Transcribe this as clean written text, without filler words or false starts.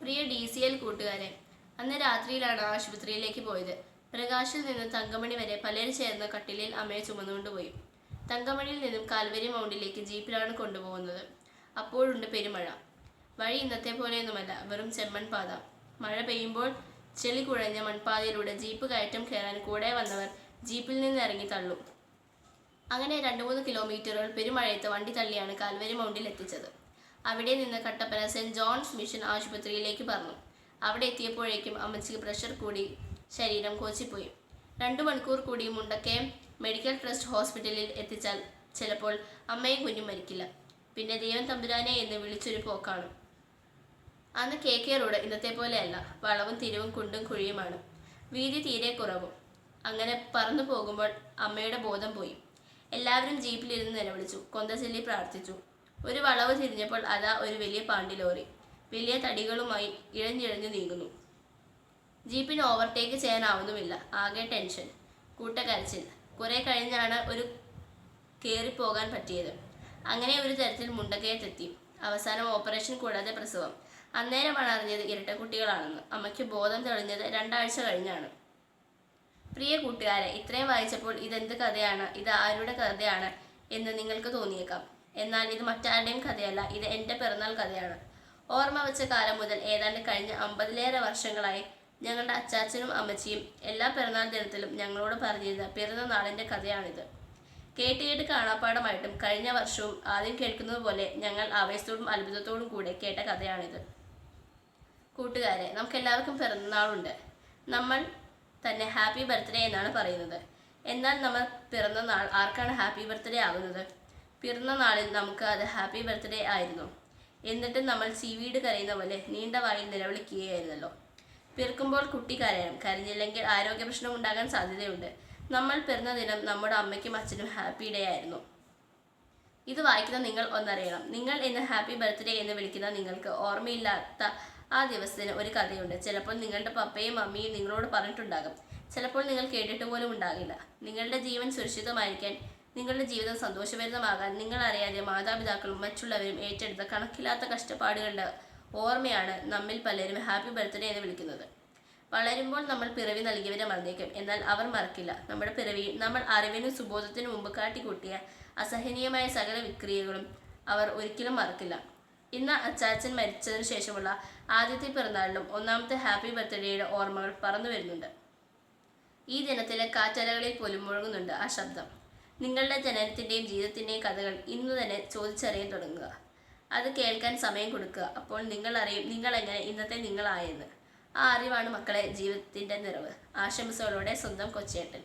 പ്രിയ DCL കൂട്ടുകാരെ, അന്ന് രാത്രിയിലാണ് ആശുപത്രിയിലേക്ക് പോയത്. പ്രകാശിൽ നിന്ന് തങ്കമണി വരെ പലരും ചേർന്ന് കട്ടിലിൽ അമ്മയെ ചുമന്നുകൊണ്ടുപോയി. തങ്കമണിയിൽ നിന്നും കാൽവരി മൗണ്ടിലേക്ക് ജീപ്പിലാണ് കൊണ്ടുപോകുന്നത്. അപ്പോഴുണ്ട് പെരുമഴ. വഴി ഇന്നത്തെ പോലെയൊന്നുമല്ല, വെറും ചെമ്മൺ പാത. മഴ പെയ്യുമ്പോൾ ചെളി കുഴഞ്ഞ മൺപാതയിലൂടെ ജീപ്പ് കയറ്റം കയറാൻ കൂടെ വന്നവർ ജീപ്പിൽ നിന്ന് ഇറങ്ങി തള്ളും. അങ്ങനെ 2-3 കിലോമീറ്ററുകൾ പെരുമഴയത്ത് വണ്ടി തള്ളിയാണ് കാൽവരി മൗണ്ടിൽ എത്തിച്ചത്. അവിടെ നിന്ന് കട്ടപ്പന സെന്റ് ജോൺസ് മിഷൻ ആശുപത്രിയിലേക്ക് പറന്നു. അവിടെ എത്തിയപ്പോഴേക്കും അമ്മച്ചിക്ക് പ്രഷർ കൂടി ശരീരം കോച്ചിപ്പോയി. 2 മണിക്കൂർ കൂടി മുണ്ടക്കയം മെഡിക്കൽ ട്രസ്റ്റ് ഹോസ്പിറ്റലിൽ എത്തിച്ചാൽ ചിലപ്പോൾ അമ്മയും കുഞ്ഞും മരിക്കില്ല. പിന്നെ ദൈവം തമ്പുരാനെ എന്ന് വിളിച്ചൊരു പോക്കാണ്. അന്ന് KK റോഡ് ഇന്നത്തെ പോലെയല്ല. വളവും തിരിവും കുണ്ടും കുഴിയുമാണ്. വീതി തീരെ കുറവും. അങ്ങനെ പറന്നു പോകുമ്പോൾ അമ്മയുടെ ബോധം പോയി. എല്ലാവരും ജീപ്പിലിരുന്ന് നിലവിളിച്ചു, കൊന്തചൊല്ലി പ്രാർത്ഥിച്ചു. ഒരു വളവ് തിരിഞ്ഞപ്പോൾ അതാ ഒരു വലിയ പാണ്ടി ലോറി വലിയ തടികളുമായി ഇഴഞ്ഞിഴഞ്ഞു നീങ്ങുന്നു. ജീപ്പിന് ഓവർടേക്ക് ചെയ്യാനാവുന്നുമില്ല. ആകെ ടെൻഷൻ, കൂട്ടക്കരച്ചിൽ. കുറെ കഴിഞ്ഞാണ് ഒരു കയറിപ്പോകാൻ പറ്റിയത്. അങ്ങനെ ഒരു തരത്തിൽ മുണ്ടക്കയത്തെത്തി. അവസാനം ഓപ്പറേഷൻ കൂടാതെ പ്രസവം. അന്നേരമാണ് അറിഞ്ഞത് ഇരട്ടക്കുട്ടികളാണെന്ന്. അമ്മയ്ക്ക് ബോധം തെളിഞ്ഞത് 2 ആഴ്ച കഴിഞ്ഞാണ്. പ്രിയ കൂട്ടുകാരെ, ഇത്രയും വായിച്ചപ്പോൾ ഇതെന്ത് കഥയാണ്, ഇത് ആരുടെ കഥയാണ് എന്ന് നിങ്ങൾക്ക് തോന്നിയേക്കാം. എന്നാൽ ഇത് മറ്റാരുടെയും കഥയല്ല, ഇത് എൻ്റെ പിറന്നാൾ കഥയാണ്. ഓർമ്മ വെച്ച കാലം മുതൽ ഏതാണ്ട് കഴിഞ്ഞ 50-ലേറെ വർഷങ്ങളായി ഞങ്ങളുടെ അച്ചാച്ചനും അമ്മച്ചിയും എല്ലാ പിറന്നാൾ ദിനത്തിലും ഞങ്ങളോട് പറഞ്ഞിരുന്ന പിറന്ന നാളിൻ്റെ കഥയാണിത്. കേട്ട് കാണാപ്പാടമായിട്ടും കഴിഞ്ഞ വർഷവും ആദ്യം കേൾക്കുന്നത് പോലെ ഞങ്ങൾ ആവേശത്തോടും അത്ഭുതത്തോടും കൂടെ കേട്ട കഥയാണിത്. കൂട്ടുകാരെ, നമുക്കെല്ലാവർക്കും പിറന്നാളുണ്ട്. നമ്മൾ തന്നെ ഹാപ്പി ബർത്ത്ഡേ എന്നാണ് പറയുന്നത്. എന്നാൽ നമ്മൾ പിറന്ന നാൾ ആർക്കാണ് ഹാപ്പി ബർത്ത്ഡേ ആകുന്നത്? പിറന്ന നാളിൽ നമുക്ക് അത് ഹാപ്പി ബർത്ത്ഡേ ആയിരുന്നു. എന്നിട്ടും നമ്മൾ ചീവീട് കരയുന്ന പോലെ നീണ്ട വായിൽ നിലവിളിക്കുകയായിരുന്നല്ലോ. പിറക്കുമ്പോൾ കുട്ടി കരയണം. കരഞ്ഞില്ലെങ്കിൽ ആരോഗ്യ പ്രശ്നം ഉണ്ടാകാൻ സാധ്യതയുണ്ട്. നമ്മൾ പിറന്ന ദിനം നമ്മുടെ അമ്മയ്ക്കും അച്ഛനും ഹാപ്പി ഡേ ആയിരുന്നു. ഇത് വായിക്കുന്ന നിങ്ങൾ ഒന്നറിയണം. നിങ്ങൾ ഇന്ന് ഹാപ്പി ബർത്ത്ഡേ എന്ന് വിളിക്കുന്ന നിങ്ങൾക്ക് ഓർമ്മയില്ലാത്ത ആ ദിവസത്തിന് ഒരു കഥയുണ്ട്. ചിലപ്പോൾ നിങ്ങളുടെ പപ്പയും മമ്മിയും നിങ്ങളോട് പറഞ്ഞിട്ടുണ്ടാകും. ചിലപ്പോൾ നിങ്ങൾ കേട്ടിട്ട് പോലും ഉണ്ടാകില്ല. നിങ്ങളുടെ ജീവൻ സുരക്ഷിതമായിരിക്കാൻ, നിങ്ങളുടെ ജീവിതം സന്തോഷഭരിതമാകാൻ നിങ്ങൾ അറിയാതെ മാതാപിതാക്കളും മറ്റുള്ളവരും ഏറ്റെടുത്ത കണക്കില്ലാത്ത കഷ്ടപ്പാടുകളുടെ ഓർമ്മയാണ് നമ്മിൽ പലരും ഹാപ്പി ബർത്ത്ഡേ എന്ന് വിളിക്കുന്നത്. വളരുമ്പോൾ നമ്മൾ പിറവി നൽകിയവരെ മറന്നേക്കും. എന്നാൽ അവർ മറക്കില്ല. നമ്മുടെ പിറവിയിൽ നമ്മൾ അറിവിനും സുബോധത്തിനും മുമ്പ് കാട്ടിക്കൂട്ടിയ അസഹനീയമായ സകല വിക്രിയകളും അവർ ഒരിക്കലും മറക്കില്ല. ഇന്ന് അച്ചാച്ചൻ മരിച്ചതിനു ശേഷമുള്ള ആദ്യത്തെ പിറന്നാളിലും 1ാമത്തെ ഹാപ്പി ബർത്ത്ഡേയുടെ ഓർമ്മകൾ പറന്നു വരുന്നുണ്ട്. ഈ ദിനത്തിലെ കാറ്റലകളിൽ പോലും മുഴങ്ങുന്നുണ്ട് ആ ശബ്ദം. നിങ്ങളുടെ ജനനത്തിൻ്റെയും ജീവിതത്തിൻ്റെയും കഥകൾ ഇന്നു തന്നെ ചോദിച്ചറിയാൻ തുടങ്ങുക. അത് കേൾക്കാൻ സമയം കൊടുക്കുക. അപ്പോൾ നിങ്ങൾ അറിയും നിങ്ങളെങ്ങനെ ഇന്നത്തെ നിങ്ങളായെന്ന്. ആ അറിവാണ് മക്കളെ ജീവിതത്തിൻ്റെ നിറവ്. ആശംസകളോടെ സ്വന്തം കൊച്ചേട്ടൻ.